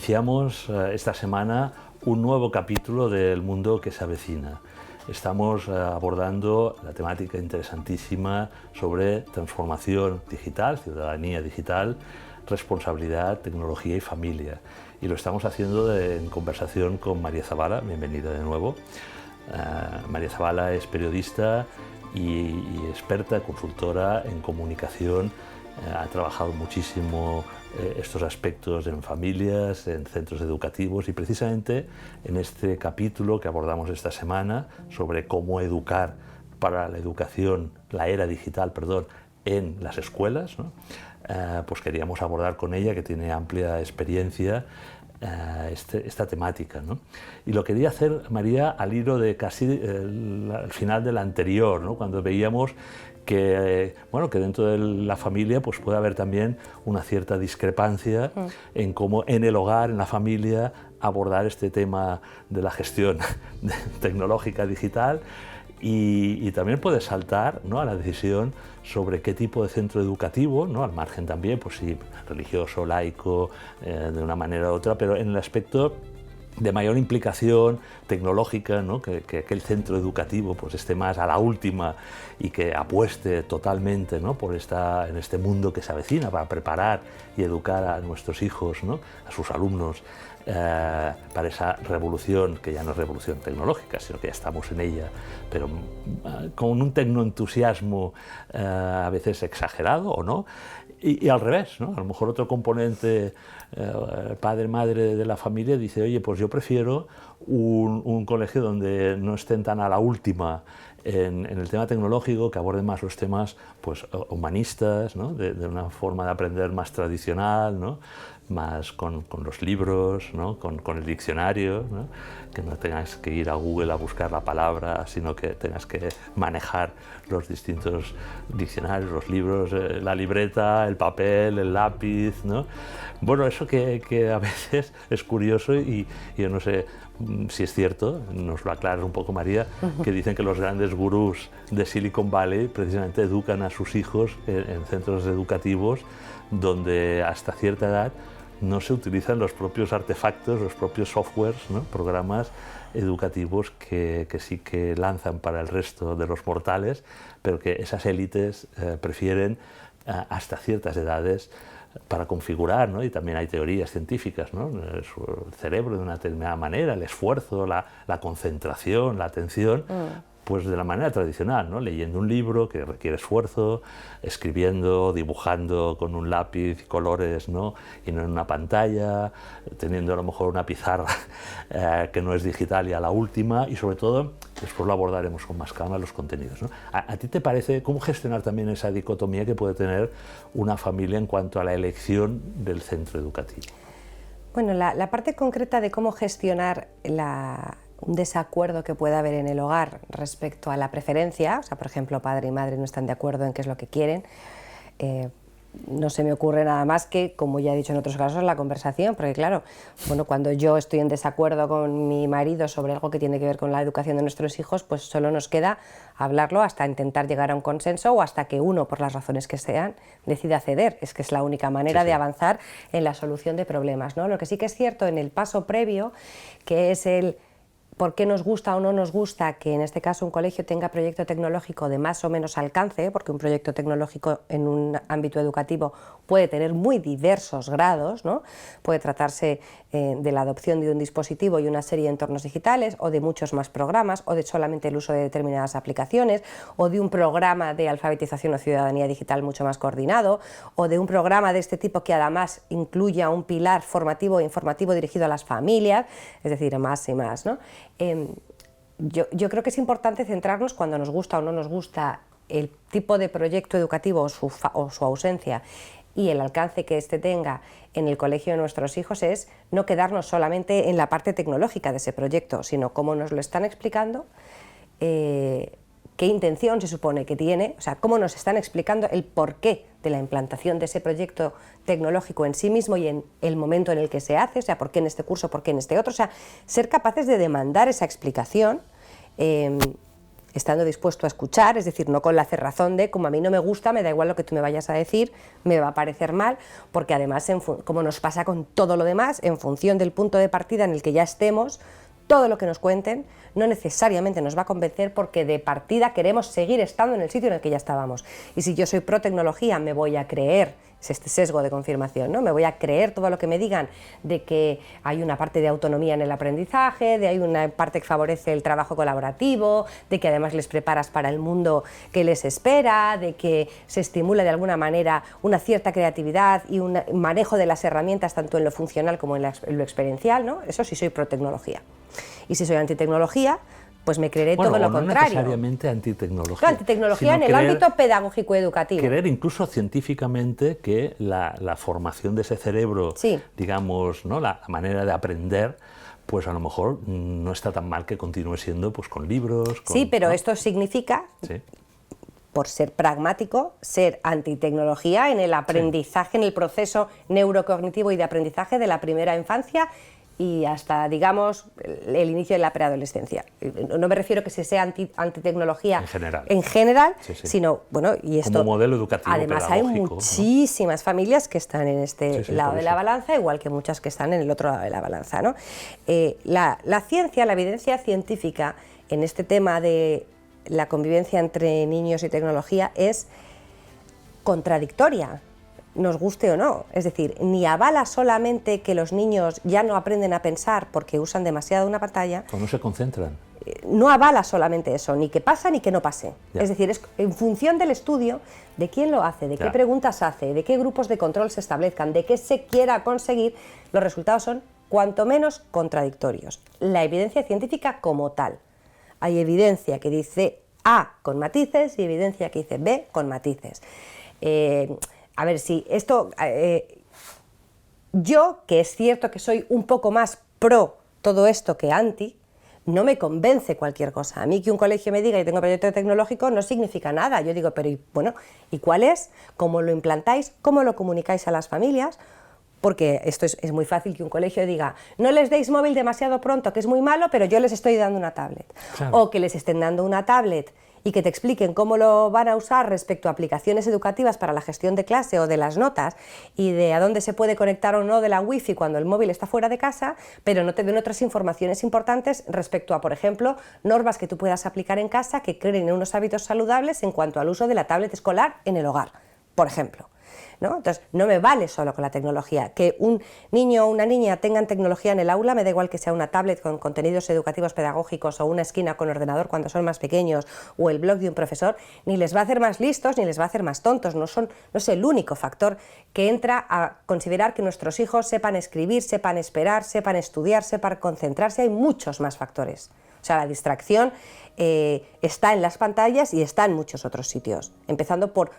Iniciamos esta semana un nuevo capítulo del mundo que se avecina. Estamos abordando la temática interesantísima sobre transformación digital, ciudadanía digital, responsabilidad, tecnología y familia. Y lo estamos haciendo en conversación con María Zavala. Bienvenida de nuevo. María Zavala es periodista y experta, consultora en comunicación. Ha trabajado muchísimo estos aspectos en familias, en centros educativos, y precisamente en este capítulo que abordamos esta semana sobre cómo educar para la educación, la era digital, perdón, en las escuelas, ¿no? Pues queríamos abordar con ella, que tiene amplia experiencia, esta temática, ¿no? Y lo quería hacer, María, al hilo de casi el final del anterior, ¿no? Cuando veíamos que, bueno, que dentro de la familia pues puede haber también una cierta discrepancia en cómo en el hogar, en la familia, abordar este tema de la gestión tecnológica digital, y también puede saltar, ¿no?, a la decisión sobre qué tipo de centro educativo, ¿no?, al margen también, pues sí, religioso, laico, de una manera u otra, pero en el aspecto de mayor implicación tecnológica, ¿no?, que el centro educativo pues esté más a la última y que apueste totalmente, ¿no?, por en este mundo que se avecina para preparar y educar a nuestros hijos, ¿no?, a sus alumnos, para esa revolución, que ya no es revolución tecnológica, sino que ya estamos en ella, pero con un tecnoentusiasmo a veces exagerado o no, y al revés, ¿no? A lo mejor otro componente, padre, madre de la familia, dice, oye, pues yo prefiero un colegio donde no estén tan a la última en el tema tecnológico, que aborden más los temas pues, humanistas, ¿no?, de una forma de aprender más tradicional, ¿no?, más con los libros, ¿no?, con el diccionario, ¿no?, que no tengas que ir a Google a buscar la palabra, sino que tengas que manejar los distintos diccionarios, los libros, la libreta, el papel, el lápiz, ¿no? Bueno, eso que a veces es curioso, y yo no sé si es cierto, nos lo aclaras un poco, María, que dicen que los grandes gurús de Silicon Valley precisamente educan a sus hijos en centros educativos donde hasta cierta edad no se utilizan los propios artefactos, los propios softwares, ¿no?, programas educativos que sí que lanzan para el resto de los mortales, pero que esas élites prefieren hasta ciertas edades para configurar, ¿no? Y también hay teorías científicas, ¿no?, el cerebro de una determinada manera, el esfuerzo, la concentración, la atención, pues de la manera tradicional, ¿no?, leyendo un libro que requiere esfuerzo, escribiendo, dibujando con un lápiz y colores, ¿no?, y no en una pantalla, teniendo a lo mejor una pizarra que no es digital y a la última, y sobre todo, después lo abordaremos con más calma, los contenidos, ¿no? ¿A ti te parece cómo gestionar también esa dicotomía que puede tener una familia en cuanto a la elección del centro educativo? Bueno, la parte concreta de cómo gestionar un desacuerdo que pueda haber en el hogar respecto a la preferencia, o sea, por ejemplo, padre y madre no están de acuerdo en qué es lo que quieren, no se me ocurre nada más que, como ya he dicho en otros casos, la conversación, porque claro, bueno, cuando yo estoy en desacuerdo con mi marido sobre algo que tiene que ver con la educación de nuestros hijos, pues solo nos queda hablarlo hasta intentar llegar a un consenso, o hasta que uno, por las razones que sean, decida ceder. Es que es la única manera de avanzar en la solución de problemas, ¿no? Lo que sí que es cierto en el paso previo, que es el por qué nos gusta o no nos gusta que en este caso un colegio tenga proyecto tecnológico de más o menos alcance, porque un proyecto tecnológico en un ámbito educativo puede tener muy diversos grados, ¿no? Puede tratarse de la adopción de un dispositivo y una serie de entornos digitales, o de muchos más programas, o de solamente el uso de determinadas aplicaciones, o de un programa de alfabetización o ciudadanía digital mucho más coordinado, o de un programa de este tipo que además incluya un pilar formativo e informativo dirigido a las familias, es decir, más y más, ¿no? Yo creo que es importante centrarnos, cuando nos gusta o no nos gusta el tipo de proyecto educativo o su ausencia y el alcance que éste tenga en el colegio de nuestros hijos, es no quedarnos solamente en la parte tecnológica de ese proyecto, sino cómo nos lo están explicando, qué intención se supone que tiene, o sea, cómo nos están explicando el porqué de la implantación de ese proyecto tecnológico en sí mismo y en el momento en el que se hace, o sea, por qué en este curso, por qué en este otro, o sea, ser capaces de demandar esa explicación estando dispuesto a escuchar, es decir, no con la cerrazón de como a mí no me gusta, me da igual lo que tú me vayas a decir, me va a parecer mal, porque además, como nos pasa con todo lo demás, en función del punto de partida en el que ya estemos, todo lo que nos cuenten no necesariamente nos va a convencer, porque de partida queremos seguir estando en el sitio en el que ya estábamos. Y si yo soy pro tecnología, me voy a creer, es este sesgo de confirmación, ¿no? Me voy a creer todo lo que me digan de que hay una parte de autonomía en el aprendizaje, de hay una parte que favorece el trabajo colaborativo, de que además les preparas para el mundo que les espera, de que se estimula de alguna manera una cierta creatividad y un manejo de las herramientas tanto en lo funcional como en lo experiencial, ¿no? Eso sí soy pro tecnología. Y si soy antitecnología, pues me creeré todo lo contrario. No necesariamente antitecnología. No, antitecnología en el ámbito pedagógico-educativo. Creer incluso científicamente que la formación de ese cerebro, sí, digamos, ¿no? La manera de aprender, pues a lo mejor no está tan mal que continúe siendo pues con libros. Sí, pero ¿no? esto significa, sí, por ser pragmático, ser antitecnología en el aprendizaje, sí, en el proceso neurocognitivo y de aprendizaje de la primera infancia y hasta, digamos, el inicio de la preadolescencia. No me refiero que se sea antitecnología en general, sí, sí, sino, bueno, y esto... Como modelo educativo además hay pedagógico, muchísimas, ¿no?, familias que están en este sí, lado de la balanza, igual que muchas que están en el otro lado de la balanza, ¿no? La ciencia, la evidencia científica en este tema de la convivencia entre niños y tecnología es contradictoria, nos guste o no. Es decir, ni avala solamente que los niños ya no aprenden a pensar porque usan demasiado una pantalla. O no se concentran. No avala solamente eso, ni que pasa ni que no pase. Ya. Es decir, es en función del estudio, de quién lo hace, de qué preguntas hace, de qué grupos de control se establezcan, de qué se quiera conseguir, los resultados son cuanto menos contradictorios. La evidencia científica como tal. Hay evidencia que dice A con matices y evidencia que dice B con matices. A ver, si esto, yo, que es cierto que soy un poco más pro todo esto que anti, no me convence cualquier cosa. A mí que un colegio me diga que tengo proyecto tecnológico no significa nada. Yo digo, pero bueno, ¿y cuál es? ¿Cómo lo implantáis? ¿Cómo lo comunicáis a las familias? Porque esto es muy fácil que un colegio diga, no les deis móvil demasiado pronto, que es muy malo, pero yo les estoy dando una tablet. Claro. O que les estén dando una tablet y que te expliquen cómo lo van a usar respecto a aplicaciones educativas para la gestión de clase o de las notas y de a dónde se puede conectar o no de la wifi cuando el móvil está fuera de casa, pero no te den otras informaciones importantes respecto a, por ejemplo, normas que tú puedas aplicar en casa que creen unos hábitos saludables en cuanto al uso de la tablet escolar en el hogar, por ejemplo, ¿no? Entonces, no me vale solo con la tecnología. Que un niño o una niña tengan tecnología en el aula, me da igual que sea una tablet con contenidos educativos pedagógicos o una esquina con ordenador cuando son más pequeños o el blog de un profesor, ni les va a hacer más listos ni les va a hacer más tontos. No es el único factor que entra a considerar que nuestros hijos sepan escribir, sepan esperar, sepan estudiar, sepan concentrarse. Hay muchos más factores. O sea, la distracción está en las pantallas y está en muchos otros sitios, empezando por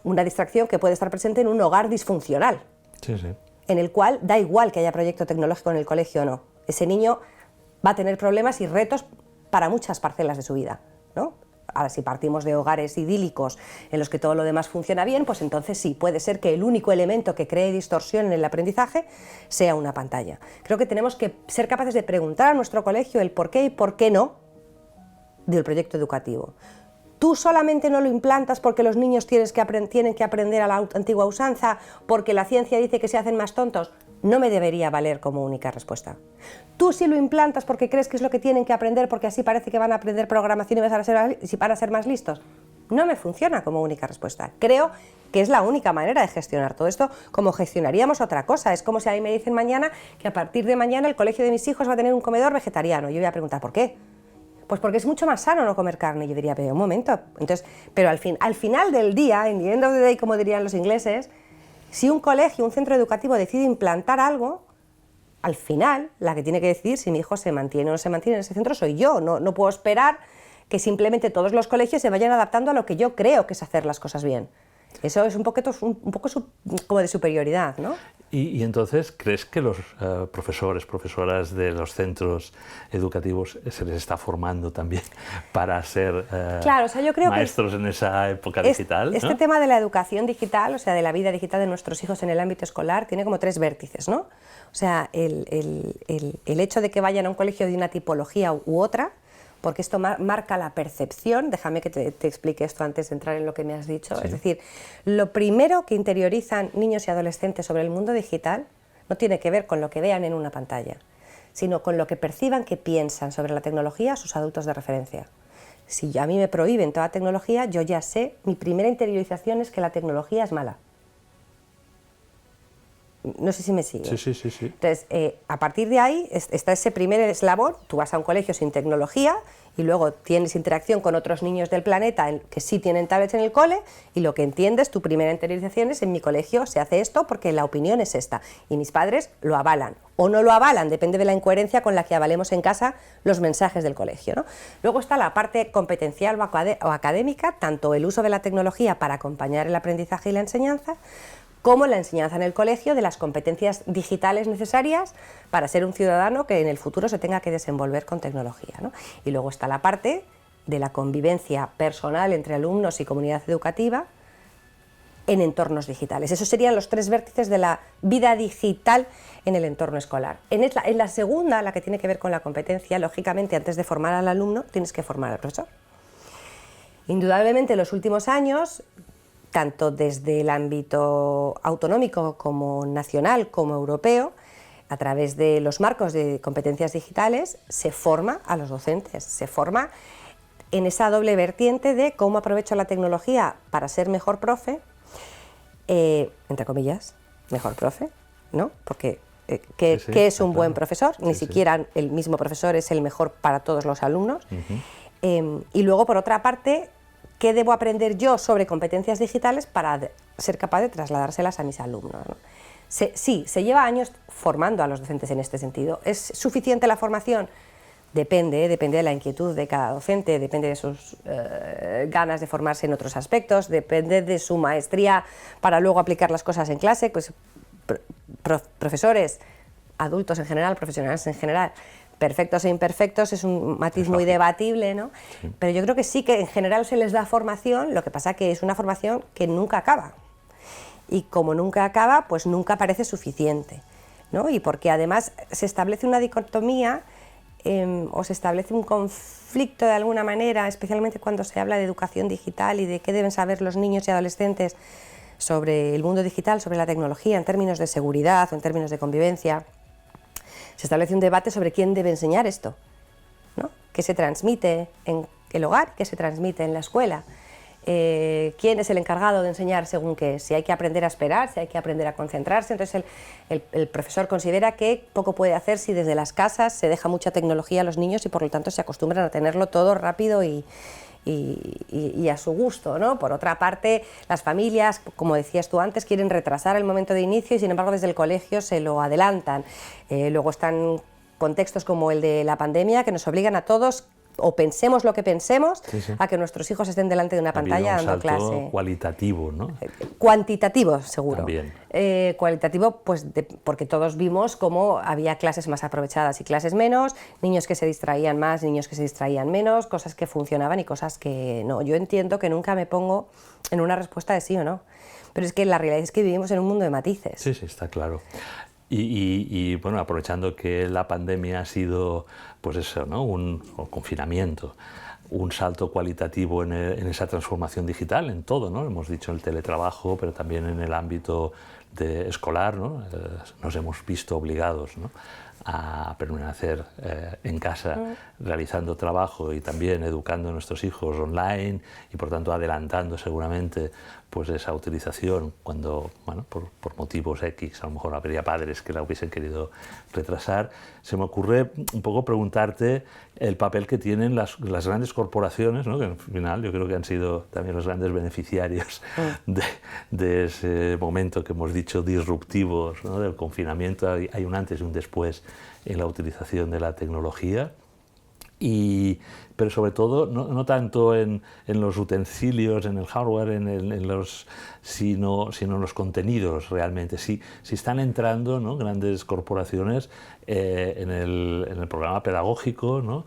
una distracción que puede estar presente en un hogar disfuncional, sí, sí, en el cual da igual que haya proyecto tecnológico en el colegio o no. Ese niño va a tener problemas y retos para muchas parcelas de su vida, ¿no? Ahora, si partimos de hogares idílicos en los que todo lo demás funciona bien, pues entonces sí, puede ser que el único elemento que cree distorsión en el aprendizaje sea una pantalla. Creo que tenemos que ser capaces de preguntar a nuestro colegio el por qué y por qué no del proyecto educativo. Tú solamente no lo implantas porque los niños tienen que aprender a la antigua usanza, porque la ciencia dice que se hacen más tontos. No me debería valer como única respuesta. Tú sí lo implantas porque crees que es lo que tienen que aprender, porque así parece que van a aprender programación y van a ser más listos. No me funciona como única respuesta. Creo que es la única manera de gestionar todo esto, como gestionaríamos otra cosa. Es como si a mí me dicen mañana que a partir de mañana el colegio de mis hijos va a tener un comedor vegetariano. Yo voy a preguntar, ¿por qué? Pues porque es mucho más sano no comer carne. Yo diría, pero un momento. Entonces, pero al final del día, in the end of the day, como dirían los ingleses, si un colegio, un centro educativo decide implantar algo, al final, la que tiene que decidir si mi hijo se mantiene o no se mantiene en ese centro soy yo. No puedo esperar que simplemente todos los colegios se vayan adaptando a lo que yo creo que es hacer las cosas bien. Eso es un poco como de superioridad, ¿no? Y entonces, ¿crees que los profesores, profesoras de los centros educativos se les está formando también para ser claro, o sea, yo creo maestros en esa época digital? Este tema de la educación digital, o sea, de la vida digital de nuestros hijos en el ámbito escolar, tiene como 3 vértices, ¿no? O sea, el hecho de que vayan a un colegio de una tipología u otra, porque esto marca la percepción. Déjame que te explique esto antes de entrar en lo que me has dicho. Sí. Es decir, lo primero que interiorizan niños y adolescentes sobre el mundo digital no tiene que ver con lo que vean en una pantalla, sino con lo que perciban, que piensan sobre la tecnología sus adultos de referencia. Si a mí me prohíben toda tecnología, yo ya sé, mi primera interiorización es que la tecnología es mala. No sé si me sigue. Sí. Entonces, a partir de ahí está ese primer eslabón. Tú vas a un colegio sin tecnología y luego tienes interacción con otros niños del planeta que sí tienen tablets en el cole, y lo que entiendes, tu primera interiorización es: en mi colegio se hace esto porque la opinión es esta y mis padres lo avalan o no lo avalan, depende de la incoherencia con la que avalemos en casa los mensajes del colegio, ¿no? Luego está la parte competencial o académica, tanto el uso de la tecnología para acompañar el aprendizaje y la enseñanza, como la enseñanza en el colegio de las competencias digitales necesarias para ser un ciudadano que en el futuro se tenga que desenvolver con tecnología, ¿no? Y luego está la parte de la convivencia personal entre alumnos y comunidad educativa en entornos digitales. Esos serían los 3 vértices de la vida digital en el entorno escolar. En la segunda, la que tiene que ver con la competencia, lógicamente, antes de formar al alumno, tienes que formar al profesor. Indudablemente, en los últimos años, tanto desde el ámbito autonómico como nacional como europeo, a través de los marcos de competencias digitales, se forma a los docentes, se forma en esa doble vertiente de cómo aprovecho la tecnología para ser mejor profe, entre comillas, mejor profe, ¿no? Porque ¿qué es un buen profesor? Ni siquiera el mismo profesor es el mejor para todos los alumnos. Y luego, por otra parte, ¿qué debo aprender yo sobre competencias digitales para ser capaz de trasladárselas a mis alumnos, ¿no? Sí, se lleva años formando a los docentes en este sentido. ¿Es suficiente la formación? Depende de la inquietud de cada docente, depende de sus ganas de formarse en otros aspectos, depende de su maestría para luego aplicar las cosas en clase. Pues profesores, adultos en general, profesionales en general, perfectos e imperfectos es un matiz muy debatible, ¿no? Sí. Pero yo creo que sí, que en general se les da formación, lo que pasa que es una formación que nunca acaba. Y como nunca acaba, pues nunca parece suficiente, ¿no? Y porque además se establece una dicotomía o se establece un conflicto de alguna manera, especialmente cuando se habla de educación digital y de qué deben saber los niños y adolescentes sobre el mundo digital, sobre la tecnología, en términos de seguridad o en términos de convivencia. Se establece un debate sobre quién debe enseñar esto, ¿no? ¿Qué se transmite en el hogar? ¿Qué se transmite en la escuela? ¿Quién es el encargado de enseñar según qué? Si hay que aprender a esperar, si hay que aprender a concentrarse. Entonces el profesor considera que poco puede hacer si desde las casas se deja mucha tecnología a los niños y por lo tanto se acostumbran a tenerlo todo rápido y a su gusto, ¿no? Por otra parte, las familias, como decías tú antes, quieren retrasar el momento de inicio y sin embargo desde el colegio se lo adelantan. Luego están contextos como el de la pandemia que nos obligan a todos, o pensemos lo que pensemos, a que nuestros hijos estén delante de una pantalla dando clase. Un salto cualitativo, ¿no? Cuantitativo, seguro. También. Cualitativo, pues porque todos vimos cómo había clases más aprovechadas y clases menos, niños que se distraían más, niños que se distraían menos, cosas que funcionaban y cosas que no. Yo entiendo que nunca me pongo en una respuesta de sí o no, pero es que la realidad es que vivimos en un mundo de matices. Sí, está claro. Y bueno, aprovechando que la pandemia ha sido, pues eso, ¿no? Un confinamiento, un salto cualitativo en esa transformación digital, en todo, ¿no? Hemos dicho el teletrabajo, pero también en el ámbito escolar, ¿no? Nos hemos visto obligados, ¿no?, a permanecer en casa realizando trabajo y también educando a nuestros hijos online y por tanto adelantando seguramente pues esa utilización cuando, bueno, por motivos X, a lo mejor habría padres que la hubiesen querido retrasar. Se me ocurre un poco preguntarte el papel que tienen las grandes corporaciones, ¿no?, que al final yo creo que han sido también los grandes beneficiarios de ese momento que hemos dicho disruptivo, ¿no?, del confinamiento. Hay un antes y un después en la utilización de la tecnología. Pero sobre todo, no tanto en los utensilios, en el hardware, sino en los contenidos realmente. Si están entrando, ¿no?, grandes corporaciones en el programa pedagógico, ¿no?,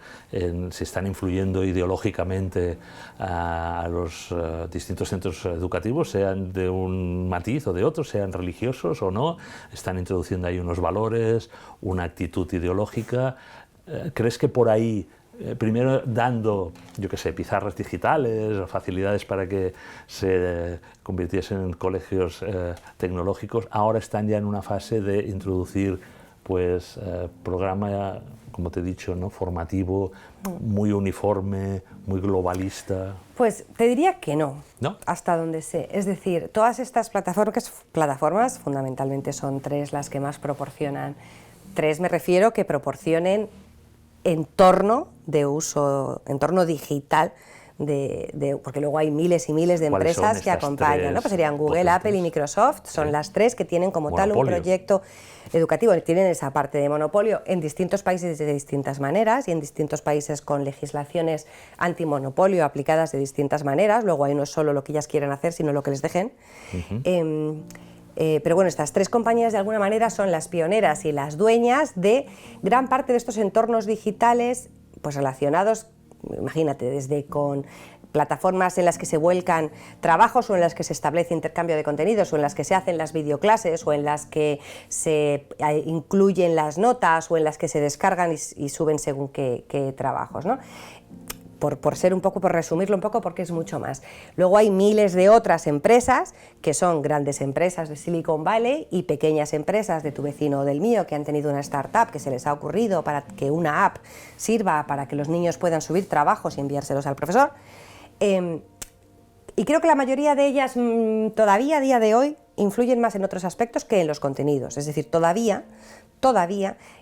si están influyendo ideológicamente a los distintos centros educativos, sean de un matiz o de otro, sean religiosos o no, están introduciendo ahí unos valores, una actitud ideológica. ¿Crees que por ahí primero dando, yo qué sé, pizarras digitales o facilidades para que se convirtiesen en colegios tecnológicos, ahora están ya en una fase de introducir pues programa, como te he dicho, ¿no? Formativo, muy uniforme, muy globalista. Pues te diría que no, ¿No? hasta donde sé. Es decir, todas estas plataformas fundamentalmente son 3 las que más proporcionan. 3 me refiero que proporcionen entorno de uso, entorno digital, porque luego hay miles y miles de empresas que acompañan, ¿no? Pues serían Google, potentes. Apple y Microsoft, son las 3 que tienen como Monopolio. tal un proyecto educativo, tienen esa parte de monopolio en distintos países de distintas maneras y en distintos países con legislaciones antimonopolio aplicadas de distintas maneras, luego ahí no es solo lo que ellas quieran hacer, sino lo que les dejen. Pero bueno, estas 3 compañías de alguna manera son las pioneras y las dueñas de gran parte de estos entornos digitales pues relacionados, imagínate, desde con plataformas en las que se vuelcan trabajos o en las que se establece intercambio de contenidos o en las que se hacen las videoclases o en las que se incluyen las notas o en las que se descargan y suben según qué trabajos, ¿no? Por ser un poco, por resumirlo un poco, porque es mucho más. Luego hay miles de otras empresas que son grandes empresas de Silicon Valley y pequeñas empresas de tu vecino o del mío que han tenido una startup que se les ha ocurrido para que una app sirva para que los niños puedan subir trabajos y enviárselos al profesor. Y creo que la mayoría de ellas todavía a día de hoy influyen más en otros aspectos que en los contenidos. Es decir, todavía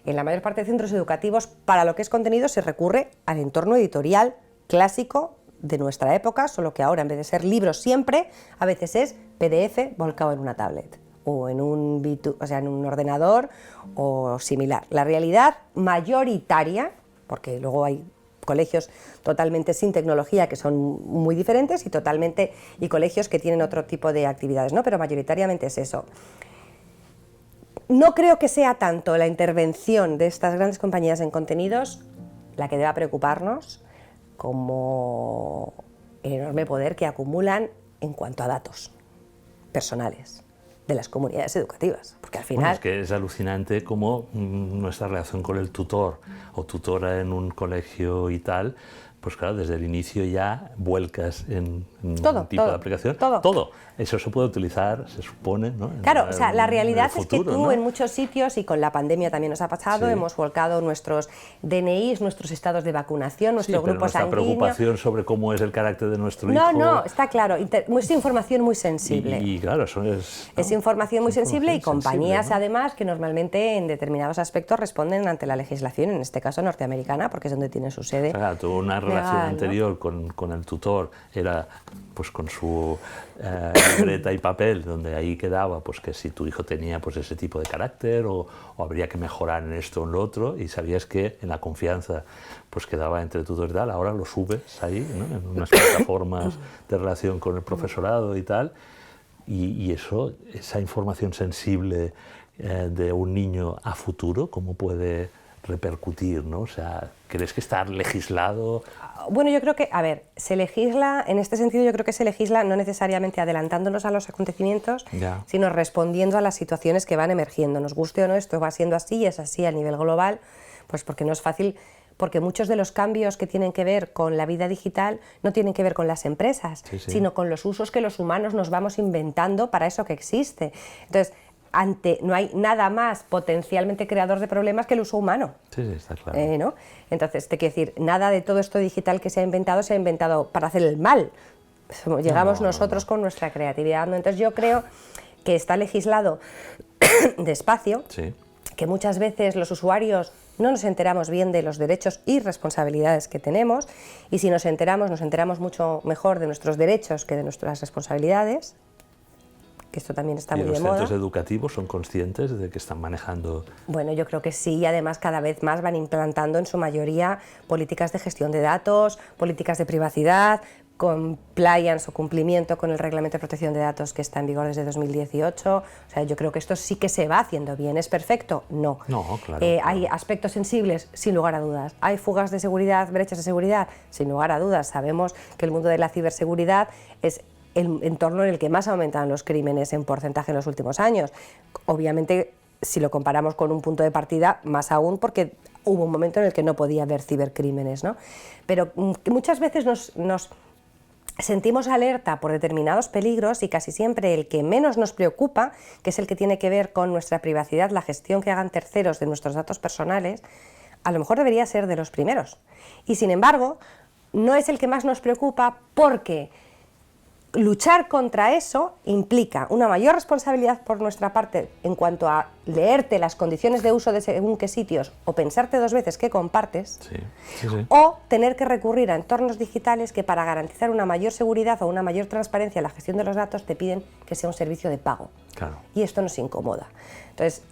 en la mayor parte de centros educativos para lo que es contenido se recurre al entorno editorial clásico de nuestra época, solo que ahora en vez de ser libros siempre, a veces es PDF volcado en una tablet o en un ordenador o similar. La realidad mayoritaria, porque luego hay colegios totalmente sin tecnología que son muy diferentes y colegios que tienen otro tipo de actividades, ¿no? Pero mayoritariamente es eso. No creo que sea tanto la intervención de estas grandes compañías en contenidos la que deba preocuparnos como el enorme poder que acumulan en cuanto a datos personales de las comunidades educativas, porque al final... Bueno, es que es alucinante cómo nuestra relación con el tutor o tutora en un colegio y tal, pues claro, desde el inicio ya vuelcas en un tipo de aplicación. Todo. Eso se puede utilizar, se supone, ¿no? Claro, o sea, la realidad futuro, es que tú, ¿no? En muchos sitios, y con la pandemia también nos ha pasado, sí, hemos volcado nuestros DNIs, nuestros estados de vacunación, nuestro grupo sanguíneo. Nuestra preocupación sobre cómo es el carácter de nuestro hijo... No, está claro, es información muy sensible. Y claro, eso es... Es información muy sensible y compañías, ¿no? Además, que normalmente en determinados aspectos responden ante la legislación, en este caso norteamericana, porque es donde tiene su sede. Claro, tuvo una relación anterior, ¿no? con el tutor, era pues con su libreta y papel, donde ahí quedaba pues que si tu hijo tenía pues ese tipo de carácter o habría que mejorar en esto o en lo otro, y sabías que en la confianza pues quedaba entre tutor y tal. Ahora lo subes ahí, ¿no? En unas plataformas de relación con el profesorado y tal, y eso, esa información sensible de un niño a futuro, ¿cómo puede repercutir, ¿no? O sea, ¿crees que está legislado? Bueno, yo creo que, a ver, se legisla, en este sentido yo creo que se legisla no necesariamente adelantándonos a los acontecimientos, sino respondiendo a las situaciones que van emergiendo. Nos guste o no, esto va siendo así y es así a nivel global, pues porque no es fácil, porque muchos de los cambios que tienen que ver con la vida digital no tienen que ver con las empresas, sino con los usos que los humanos nos vamos inventando para eso que existe. Entonces, no hay nada más potencialmente creador de problemas que el uso humano. Sí, está claro. ¿No? Entonces, te quiero decir, nada de todo esto digital que se ha inventado para hacer el mal. Llegamos nosotros con nuestra creatividad, ¿no? Entonces yo creo que está legislado despacio, que muchas veces los usuarios no nos enteramos bien de los derechos y responsabilidades que tenemos, y si nos enteramos mucho mejor de nuestros derechos que de nuestras responsabilidades, que esto también está muy de moda. ¿Y los centros educativos son conscientes de que están manejando? Bueno, yo creo que sí, y además cada vez más van implantando en su mayoría políticas de gestión de datos, políticas de privacidad, compliance o cumplimiento con el Reglamento de Protección de Datos que está en vigor desde 2018. O sea, yo creo que esto sí que se va haciendo bien. ¿Es perfecto? No. No, claro. ¿Hay aspectos sensibles? Sin lugar a dudas. ¿Hay fugas de seguridad, brechas de seguridad? Sin lugar a dudas. Sabemos que el mundo de la ciberseguridad es el entorno en el que más aumentan los crímenes en porcentaje en los últimos años. Obviamente, si lo comparamos con un punto de partida, más aún porque hubo un momento en el que no podía haber cibercrímenes, ¿no? Pero muchas veces nos sentimos alerta por determinados peligros y casi siempre el que menos nos preocupa, que es el que tiene que ver con nuestra privacidad, la gestión que hagan terceros de nuestros datos personales, a lo mejor debería ser de los primeros. Y sin embargo, no es el que más nos preocupa porque luchar contra eso implica una mayor responsabilidad por nuestra parte en cuanto a leerte las condiciones de uso de según qué sitios o pensarte 2 veces qué compartes, o tener que recurrir a entornos digitales que para garantizar una mayor seguridad o una mayor transparencia en la gestión de los datos te piden que sea un servicio de pago. Claro. Y esto nos incomoda. Entonces,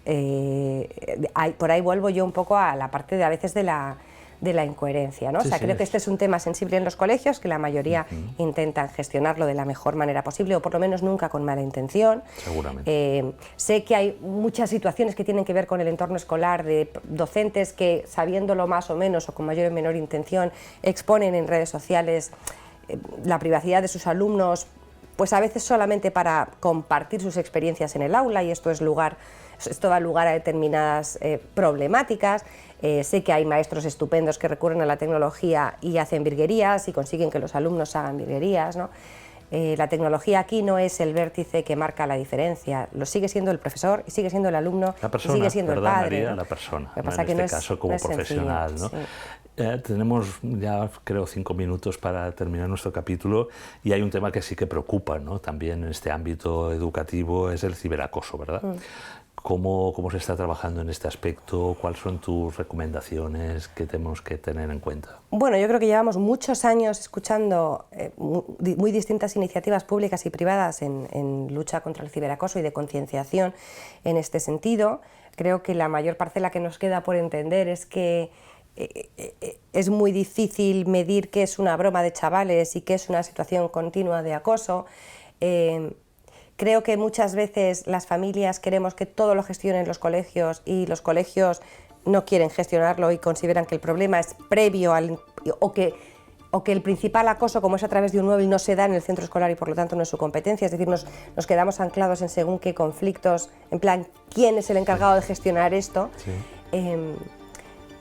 por ahí vuelvo yo un poco a la parte de a veces de la incoherencia, ¿no? Creo que este es un tema sensible en los colegios, que la mayoría intentan gestionarlo de la mejor manera posible, o por lo menos nunca con mala intención. Seguramente. Sé que hay muchas situaciones que tienen que ver con el entorno escolar, de docentes que, sabiéndolo más o menos o con mayor o menor intención, exponen en redes sociales la privacidad de sus alumnos, pues a veces solamente para compartir sus experiencias en el aula, y esto da lugar a determinadas problemáticas. Sé que hay maestros estupendos que recurren a la tecnología y hacen virguerías y consiguen que los alumnos hagan virguerías, ¿no? La tecnología aquí no es el vértice que marca la diferencia, lo sigue siendo el profesor y sigue siendo el alumno, la persona, y sigue siendo el padre, María, ¿no? la persona, Lo que pasa en que este no caso como no es profesional, ¿no? Sí. Tenemos ya creo 5 minutos para terminar nuestro capítulo y hay un tema que sí que preocupa, ¿no? También en este ámbito educativo, es el ciberacoso, ¿verdad? ¿Cómo se está trabajando en este aspecto? ¿Cuáles son tus recomendaciones que tenemos que tener en cuenta? Bueno, yo creo que llevamos muchos años escuchando muy distintas iniciativas públicas y privadas en lucha contra el ciberacoso y de concienciación en este sentido. Creo que la mayor parcela que nos queda por entender es que es muy difícil medir qué es una broma de chavales y qué es una situación continua de acoso. Creo que muchas veces las familias queremos que todo lo gestionen los colegios y los colegios no quieren gestionarlo y consideran que el problema es previo o que el principal acoso, como es a través de un móvil, no se da en el centro escolar y por lo tanto no es su competencia. Es decir, nos quedamos anclados en según qué conflictos, en plan, ¿quién es el encargado de gestionar esto? Sí.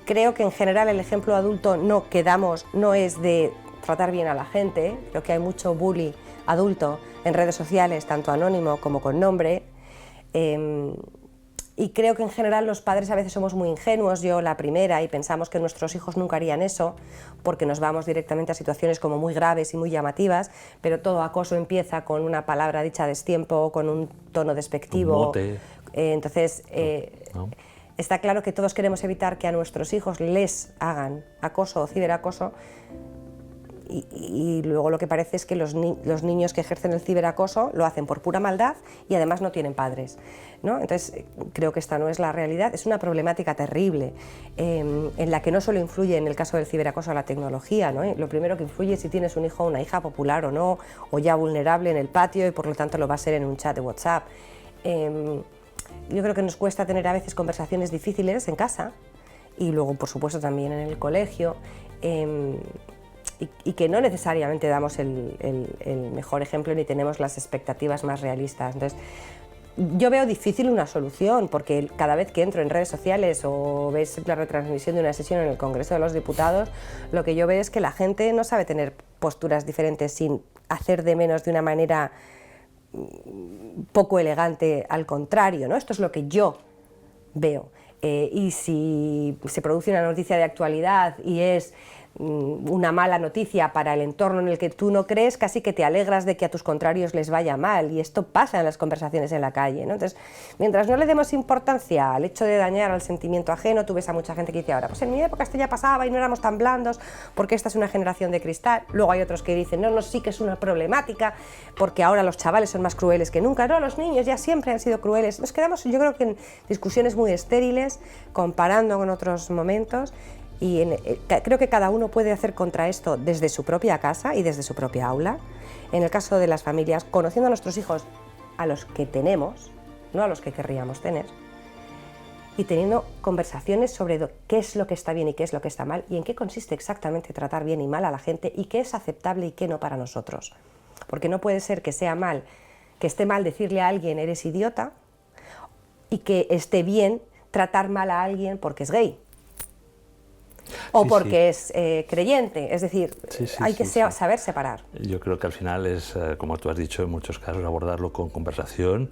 Creo que en general el ejemplo adulto no es de tratar bien a la gente. Creo que hay mucho bullying adulto en redes sociales, tanto anónimo como con nombre, y creo que en general los padres a veces somos muy ingenuos, yo la primera, y pensamos que nuestros hijos nunca harían eso porque nos vamos directamente a situaciones como muy graves y muy llamativas, pero todo acoso empieza con una palabra dicha a destiempo, con un tono despectivo. Un mote. Entonces, no. Está claro que todos queremos evitar que a nuestros hijos les hagan acoso o ciberacoso. Y luego lo que parece es que los niños que ejercen el ciberacoso lo hacen por pura maldad y además no tienen padres, ¿no? Entonces creo que esta no es la realidad, es una problemática terrible en la que no solo influye en el caso del ciberacoso la tecnología, ¿no? Lo primero que influye es si tienes un hijo o una hija popular o no, o ya vulnerable en el patio y por lo tanto lo va a ser en un chat de WhatsApp. Yo creo que nos cuesta tener a veces conversaciones difíciles en casa y luego por supuesto también en el colegio. Y que no necesariamente damos el mejor ejemplo ni tenemos las expectativas más realistas. Entonces, yo veo difícil una solución, porque cada vez que entro en redes sociales o ves la retransmisión de una sesión en el Congreso de los Diputados, lo que yo veo es que la gente no sabe tener posturas diferentes sin hacer de menos de una manera poco elegante, al contrario, ¿no? Esto es lo que yo veo. Y si se produce una noticia de actualidad y es una mala noticia para el entorno en el que tú no crees, casi que te alegras de que a tus contrarios les vaya mal, y esto pasa en las conversaciones en la calle, ¿no? Entonces, mientras no le demos importancia al hecho de dañar al sentimiento ajeno, tú ves a mucha gente que dice ahora, pues en mi época esto ya pasaba y no éramos tan blandos porque esta es una generación de cristal. Luego hay otros que dicen, no, sí que es una problemática porque ahora los chavales son más crueles que nunca. No, los niños ya siempre han sido crueles. Nos quedamos, yo creo que en discusiones muy estériles, comparando con otros momentos. Y creo que cada uno puede hacer contra esto desde su propia casa y desde su propia aula. En el caso de las familias, conociendo a nuestros hijos, a los que tenemos, no a los que querríamos tener, y teniendo conversaciones sobre qué es lo que está bien y qué es lo que está mal, y en qué consiste exactamente tratar bien y mal a la gente, y qué es aceptable y qué no para nosotros. Porque no puede ser que esté mal decirle a alguien eres idiota, y que esté bien tratar mal a alguien porque es gay. o Sí, porque es creyente. Es decir, hay que saber separar. Yo creo que al final es, como tú has dicho, en muchos casos abordarlo con conversación.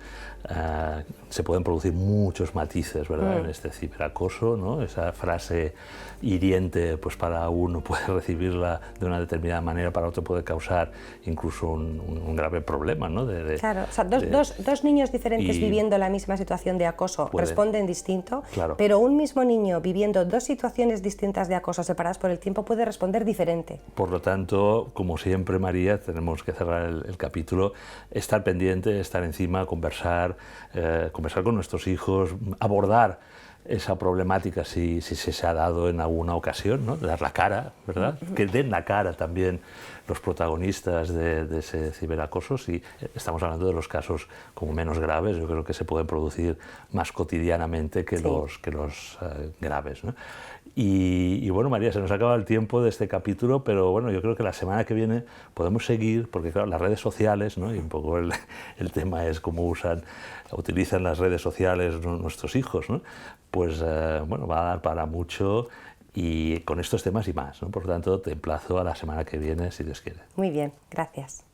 Se pueden producir muchos matices, ¿verdad? En este ciberacoso, ¿no? Esa frase hiriente, pues para uno puede recibirla de una determinada manera, para otro puede causar incluso un grave problema, ¿no? Claro, o sea, dos niños diferentes viviendo la misma situación de acoso responden distinto, claro. pero un mismo niño viviendo dos situaciones distintas de acoso separadas por el tiempo puede responder diferente. Por lo tanto, como siempre, María, tenemos que cerrar el capítulo, estar pendiente, estar encima, conversar con nuestros hijos, abordar esa problemática si se ha dado en alguna ocasión, ¿no? Dar la cara, ¿verdad? Que den la cara también los protagonistas de ese ciberacoso. Si estamos hablando de los casos como menos graves, yo creo que se pueden producir más cotidianamente que los graves, ¿no? Y bueno, María, se nos acaba el tiempo de este capítulo, pero bueno, yo creo que la semana que viene podemos seguir, porque claro, las redes sociales, ¿no? Y un poco el tema es cómo utilizan las redes sociales nuestros hijos, ¿no? Pues bueno, va a dar para mucho y con estos temas y más, ¿no? Por lo tanto, te emplazo a la semana que viene, si Dios quiere. Muy bien, gracias.